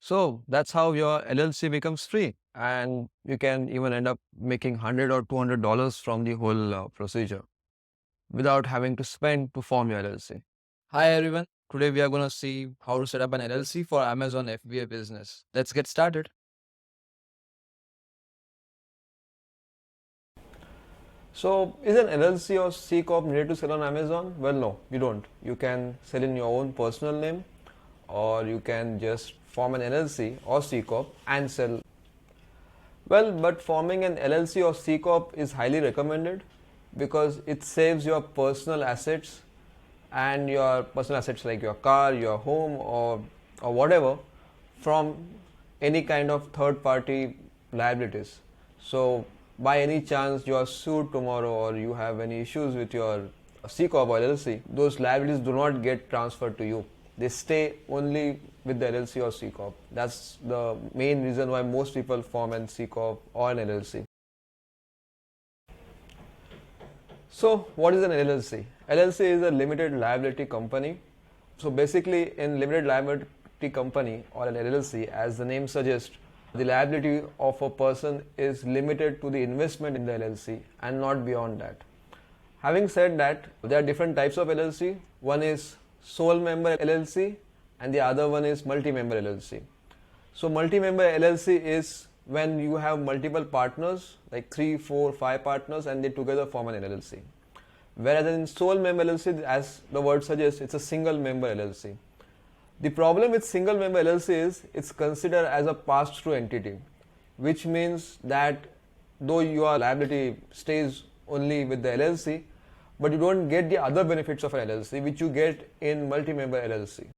So that's how your LLC becomes free, and you can even end up making $100 or $200 from the whole procedure without having to spend to form your LLC. Hi everyone. Today we are going to see how to set up an LLC for Amazon FBA business. Let's get started. So is an LLC or C-corp needed to sell on Amazon? Well, no, you don't. You can sell in your own personal name, or you can just form an LLC or C-corp and sell. Well, but forming an LLC or C-corp is highly recommended because it saves your personal assets and your personal assets like your car, your home, or whatever from any kind of third party liabilities. So by any chance you are sued tomorrow or you have any issues with your C-corp or LLC, those liabilities do not get transferred to you. They stay only with the LLC or C-corp. That's the main reason why most people form an C-corp or an LLC. So what is an LLC? LLC is a limited liability company. So basically in limited liability company or an LLC, as the name suggests, the liability of a person is limited to the investment in the LLC and not beyond that. Having said that, there are different types of LLC. One is sole member LLC and the other one is multi-member LLC. So multi-member LLC is when you have multiple partners, like 3, 4, 5 partners, and they together form an LLC. Whereas in sole member LLC, as the word suggests, it's a single member LLC. The problem with single member LLC is it's considered as a pass-through entity, which means that though your liability stays only with the LLC, but you don't get the other benefits of an LLC which you get in multi-member LLC.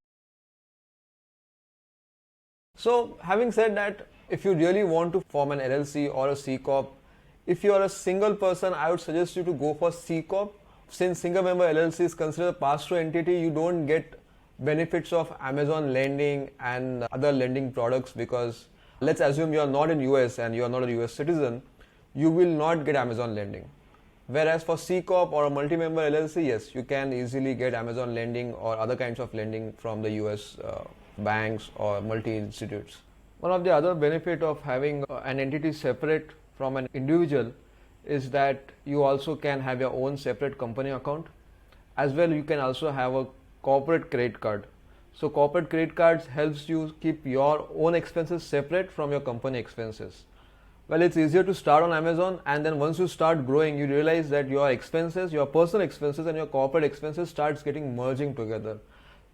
So having said that, if you really want to form an LLC or a C-corp, if you are a single person, I would suggest you to go for C-corp. Since single member LLC is considered a pass-through entity, you don't get benefits of Amazon lending and other lending products because let's assume you are not in US and you are not a US citizen, you will not get Amazon lending. Whereas for C-corp or a multi-member LLC, yes, you can easily get Amazon lending or other kinds of lending from the US banks or multi-institutes. One of the other benefit of having an entity separate from an individual is that you also can have your own separate company account. As well, you can also have a corporate credit card. So corporate credit cards helps you keep your own expenses separate from your company expenses. Well, it's easier to start on Amazon, and then once you start growing, you realize that your expenses, your personal expenses and your corporate expenses starts getting merging together,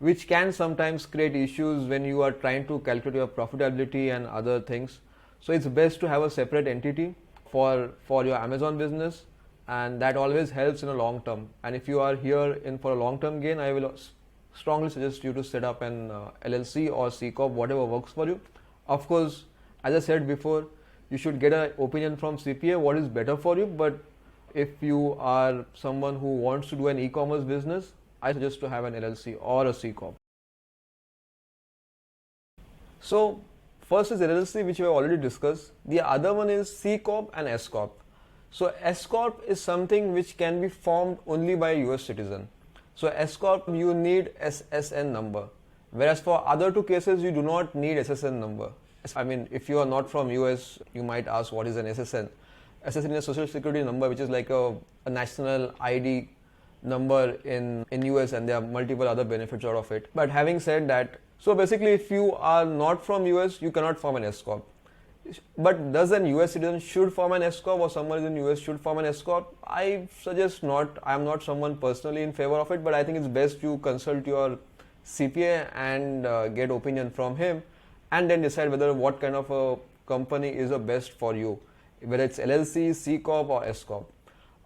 which can sometimes create issues when you are trying to calculate your profitability and other things. So it's best to have a separate entity for your Amazon business, and that always helps in a long term. And if you are here in for a long term gain, I will strongly suggest you to set up an LLC or C-corp, whatever works for you. Of course, as I said before, you should get an opinion from CPA what is better for you, but if you are someone who wants to do an e-commerce business, I suggest to have an LLC or a C-corp. So first is LLC, which we have already discussed. The other one is C-corp and S-corp. So S-corp is something which can be formed only by a US citizen. So S-corp, you need SSN number, whereas for other two cases you do not need SSN number. I mean, if you are not from US, you might ask what is an SSN. SSN is a social security number, which is like a national ID number in US, and there are multiple other benefits out of it. But having said that, so basically if you are not from US, you cannot form an S-corp. But does an US citizen should form an S-corp, or someone in US should form an S-corp? I suggest not. I am not someone personally in favor of it, but I think it's best you consult your CPA and get opinion from him, and then decide whether what kind of a company is the best for you, whether it's LLC, C-corp or S-corp.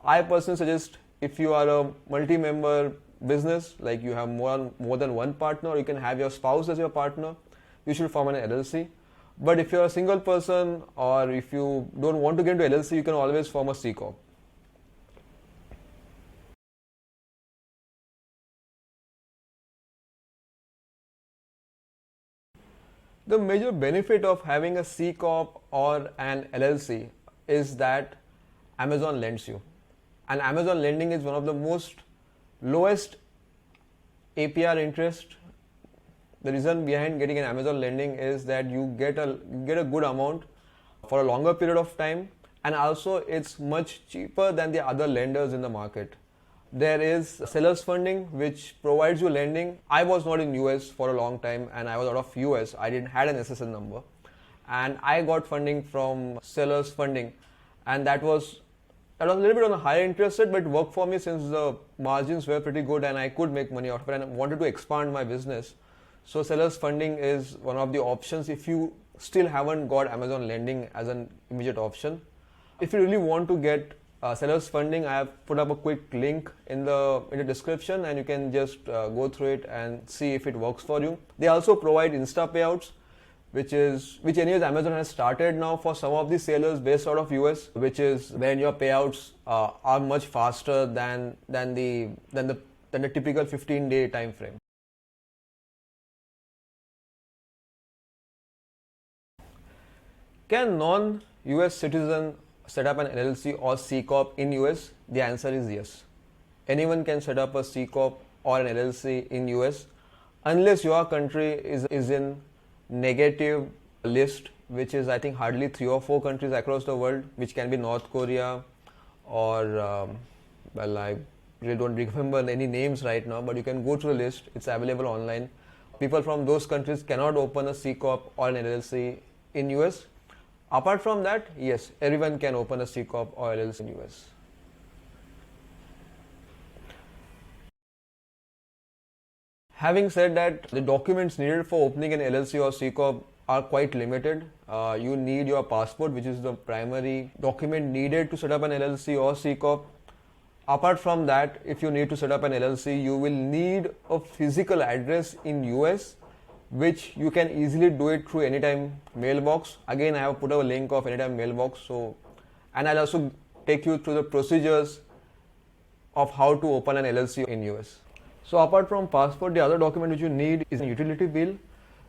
I personally suggest if you are a multi-member business, like you have more than one partner, or you can have your spouse as your partner, you should form an LLC. But if you're a single person, or if you don't want to get into LLC, you can always form a C-corp. The major benefit of having a C-corp or an LLC is that Amazon lends you. And Amazon lending is one of the most lowest APR interest The reason behind getting an Amazon lending is that you get a good amount for a longer period of time, and also it's much cheaper than the other lenders in the market. There is sellers funding which provides you lending. I was not in US for a long time and I was out of US. I didn't had an SSN number, and I got funding from sellers funding, and that was a little bit on the higher interest rate, but it worked for me since the margins were pretty good and I could make money out of it and I wanted to expand my business. So sellers funding is one of the options if you still haven't got Amazon lending as an immediate option. If you really want to get sellers funding, I have put up a quick link in the description, and you can just go through it and see if it works for you. They also provide Insta payouts, which anyways Amazon has started now for some of the sellers based out of US, which is when your payouts are much faster than the typical 15-day time frame. Can non-US citizen set up an LLC or C-corp in US? The answer is yes. Anyone can set up a C-corp or an LLC in US unless your country is in negative list, which is I think hardly 3 or 4 countries across the world, which can be North Korea or well, I really don't remember any names right now, but you can go to the list. It's available online. People from those countries cannot open a C-corp or an LLC in US. Apart from that, yes, everyone can open a C-corp or LLC in US. Having said that, the documents needed for opening an LLC or C-corp are quite limited. You need your passport, which is the primary document needed to set up an LLC or C-corp. Apart from that, if you need to set up an LLC, you will need a physical address in US, which you can easily do it through Anytime Mailbox. Again, I have put a link of Anytime Mailbox. And I'll also take you through the procedures of how to open an LLC in US. So apart from passport, the other document which you need is a utility bill,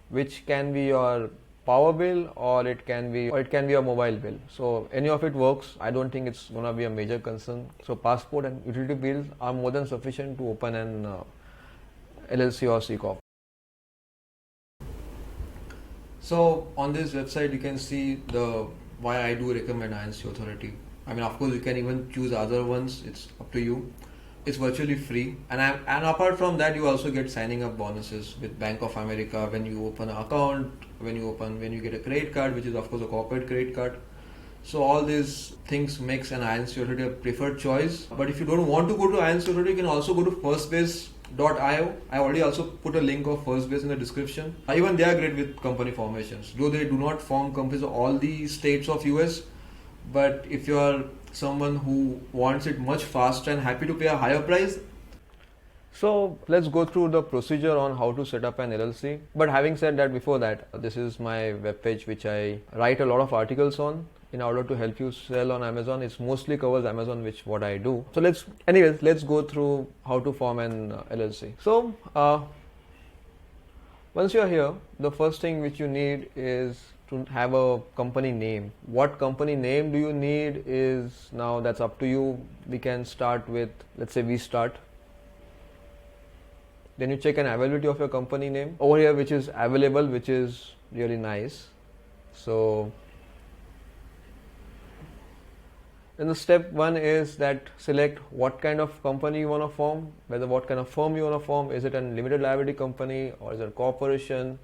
which can be your power bill or it can be a mobile bill. So any of it works. I don't think it's gonna be a major concern. So passport and utility bills are more than sufficient to open an LLC or C-corp. So on this website, you can see why I do recommend INC Authority. I mean, of course, you can even choose other ones. It's up to you. It's virtually free, and apart from that, you also get signing up bonuses with Bank of America when you open an account, when you get a credit card, which is of course a corporate credit card. So all these things makes an INC Authority a preferred choice. But if you don't want to go to INC Authority, you can also go to firstbase.io. I already also put a link of Firstbase in the description. Even they are great with company formations, though they do not form companies of all the states of US. But if you are someone who wants it much faster and happy to pay a higher price. So let's go through the procedure on how to set up an LLC. But having said that, before that, this is my webpage which I write a lot of articles on in order to help you sell on Amazon. It mostly covers Amazon, which what I do. So let's go through how to form an LLC. So once you're here, the first thing which you need is to have a company name. What company name do you need is now that's up to you. We can start with, let's say we start. Then you check an availability of your company name over here, which is available, which is really nice. So then the step 1 is that select what kind of company you want to form, what kind of firm you want to form. Is it a limited liability company or is it a corporation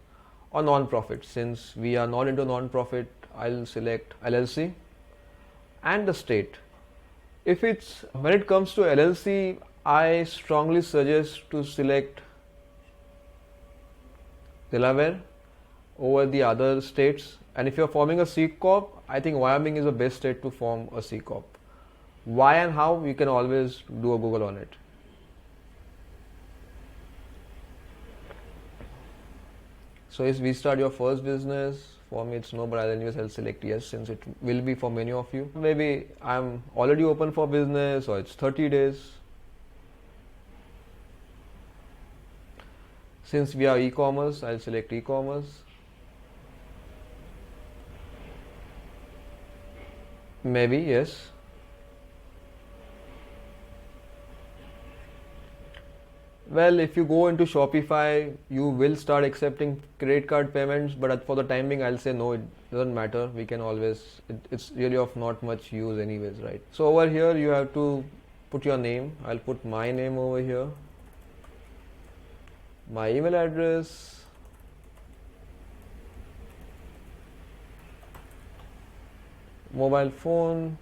or non-profit? Since we are not into non-profit, I'll select LLC. And the state. When it comes to LLC, I strongly suggest to select Delaware over the other states. And if you're forming a C-corp, I think Wyoming is the best state to form a C-corp. Why and how, you can always do a Google on it. So if we start your first business, for me it's no, but I'll select yes, since it will be for many of you. Maybe I'm already open for business or it's 30 days. Since we are e-commerce, I'll select e-commerce. Maybe yes. Well, if you go into Shopify, you will start accepting credit card payments, but for the time being, I'll say no, it doesn't matter. We can always, it's really of not much use anyways, right? So over here, you have to put your name. I'll put my name over here, my email address, mobile phone.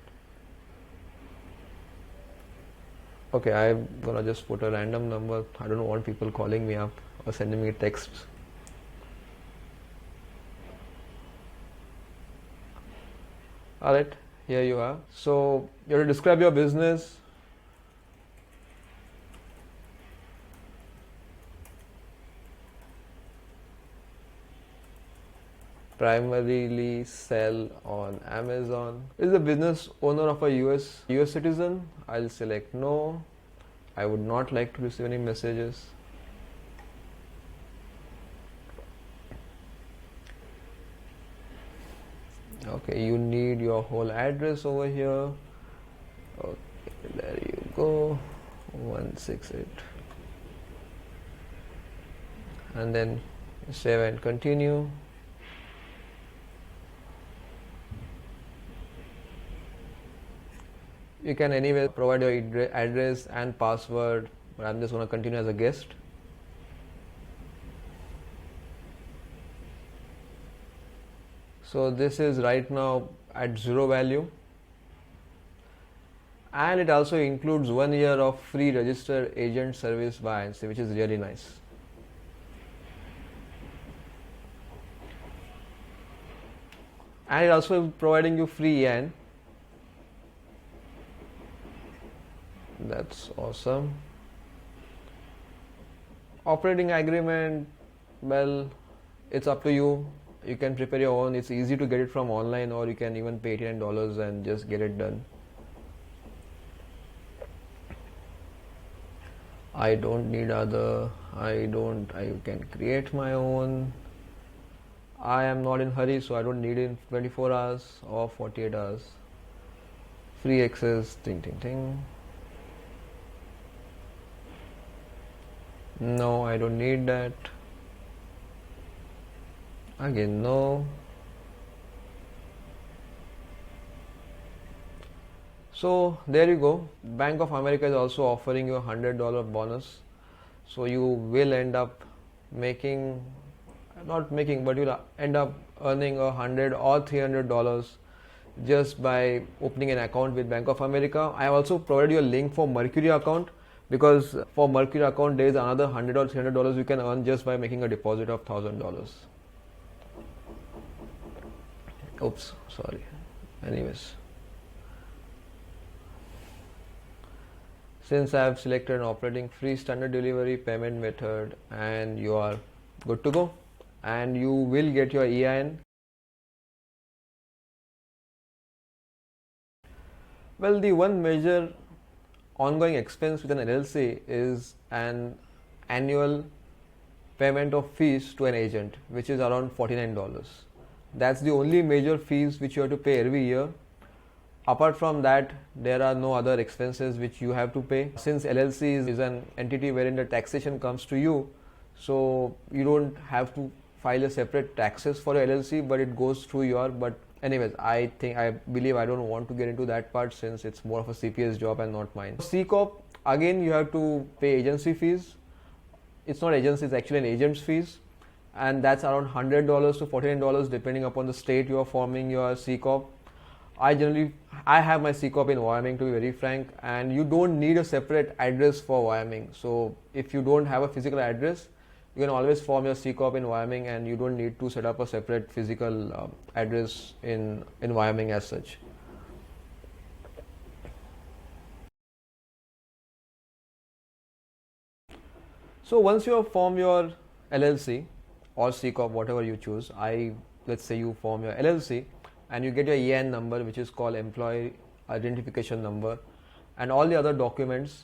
Okay, I'm gonna just put a random number. I don't want people calling me up or sending me texts. Alright, here you are. So you have to describe your business. Primarily sell on Amazon. Is the business owner of a US citizen? I'll select no. I would not like to receive any messages. Okay, you need your whole address over here. Okay, there you go. 168. And then save and continue. You can anyway provide your address and password, but I'm just going to continue as a guest. So this is right now at 0 value, and it also includes 1 year of free registered agent service by INC, which is really nice. And it also providing you free EIN. That's awesome. Operating agreement, well, it's up to you. You can prepare your own. It's easy to get it from online, or you can even pay $89 and just get it done. I don't need other. I can create my own. I am not in hurry, so I don't need it in 24 hours or 48 hours. Free access, ting ting ting. No, I don't need that. Again, no. So there you go. Bank of America is also offering you a $100 bonus. So you will end up making, not making, but you'll end up earning $100 or $300 just by opening an account with Bank of America. I also provided you a link for Mercury account, because for Mercury account there is another $100 or $300 you can earn just by making a deposit of $1,000. Oops, sorry. Anyways, since I have selected an operating free standard delivery payment method, and you are good to go, and you will get your EIN. Well, the one major ongoing expense with an LLC is an annual payment of fees to an agent, which is around $49. That's the only major fees which you have to pay every year. Apart from that, there are no other expenses which you have to pay. Since LLC is an entity wherein the taxation comes to you, so you don't have to file a separate taxes for your LLC, but it goes through your. But anyways, I believe I don't want to get into that part, since it's more of a CPA's job and not mine. C-corp, again you have to pay agency fees. It's not agency, it's actually an agent's fees, and that's around $100 to $49 depending upon the state you are forming your C-corp. I have my C-corp in Wyoming, to be very frank, and you don't need a separate address for Wyoming. So if you don't have a physical address, you can always form your C-corp in Wyoming, and you don't need to set up a separate physical address in Wyoming as such. So once you have formed your LLC or C-corp, whatever you choose, let's say you form your LLC and you get your EIN number, which is called Employee Identification Number, and all the other documents.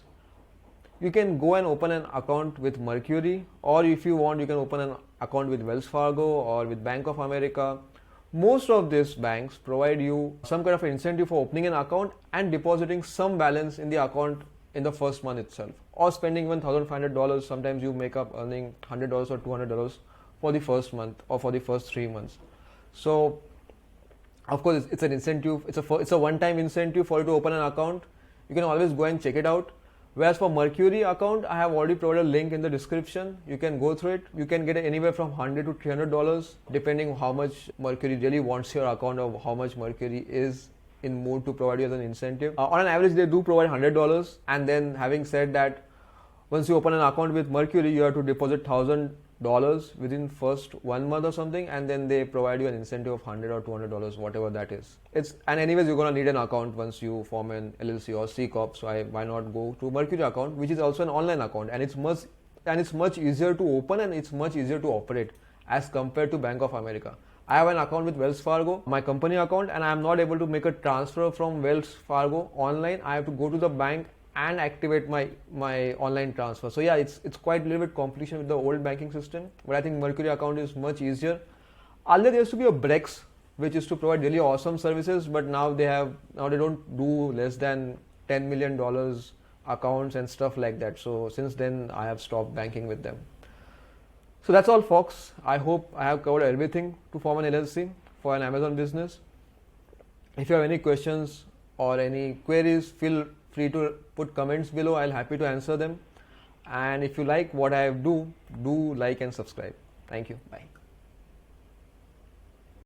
You can go and open an account with Mercury, or if you want, you can open an account with Wells Fargo or with Bank of America. Most of these banks provide you some kind of incentive for opening an account and depositing some balance in the account in the first month itself, or spending even $1,500. Sometimes you make up earning $100 or $200 for the first month or for the first 3 months. So of course it's an incentive, it's a one-time incentive for you to open an account. You can always go and check it out. Whereas for Mercury account, I have already provided a link in the description. You can go through it. You can get it anywhere from $100 to $300 depending how much Mercury really wants your account or how much Mercury is in mood to provide you as an incentive. On an average, they do provide $100. And then having said that, once you open an account with Mercury, you have to deposit $1,000 within first 1 month or something, and then they provide you an incentive of $100 or $200, whatever that is. And anyways, you're gonna need an account once you form an LLC or C-corp. So why not go to Mercury account, which is also an online account, and it's much easier to open and it's much easier to operate as compared to Bank of America. I have an account with Wells Fargo, my company account, and I am not able to make a transfer from Wells Fargo online. I have to go to the bank and activate my online transfer. So yeah, it's quite a little bit competition with the old banking system, but I think Mercury account is much easier. Earlier there used to be a Brex, which is to provide really awesome services, but now they don't do less than $10 million accounts and stuff like that. So since then I have stopped banking with them. So that's all, folks. I hope I have covered everything to form an LLC for an Amazon business. If you have any questions or any queries, feel free to put comments below. I'll happy to answer them. And if you like what I do like and subscribe. Thank you. Bye.